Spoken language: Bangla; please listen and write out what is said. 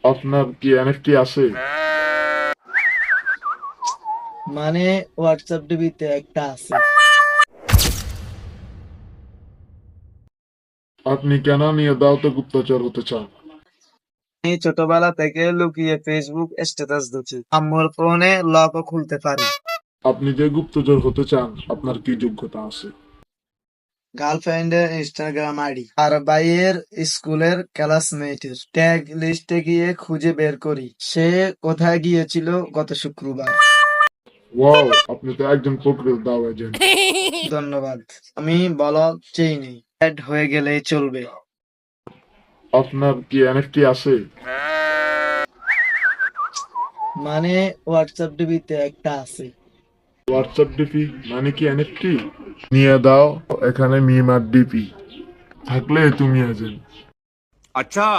আপনার কি এনএফটি আছে? মানে হোয়াটসঅ্যাপ ডিবিতে একটা আছে। আপনি কেন নিয়ে দাওতে গুপ্তচর হতে চান? আমি ছোটবেলা থেকে লুকিয়ে ফেসবুক স্ট্যাটাস দেখি, আম্মুর ফোনে লকও খুলতে পারি। আপনি যে গুপ্তচর হতে চান, আপনার কি যোগ্যতা আছে? গার্লফ্রেন্ডের ইনস্টাগ্রাম আইডি আর ভাইয়ের স্কুলের ক্লাসমেটের ট্যাগ লিস্টে গিয়ে খুঁজে বের করি সে কোথায় গিয়েছিল গত শুক্রবার। ওয়াও, আপনি তো একজন প্রকৃত দাও এজেন্ট। ধন্যবাদ। আমি ব্লক চেইনি অ্যাড হয়ে গেলেই চলবে। আপনার কি এনএফটি আছে? মানে হোয়াটসঅ্যাপ ডিবিতে একটা আছে। হোয়াটসঅ্যাপ ডিপি মানে কি এনএফটি? নিয়ে দাও, এখানে মিম আর ডিপি থাকলে তুমি এজেন্ট। अच्छा।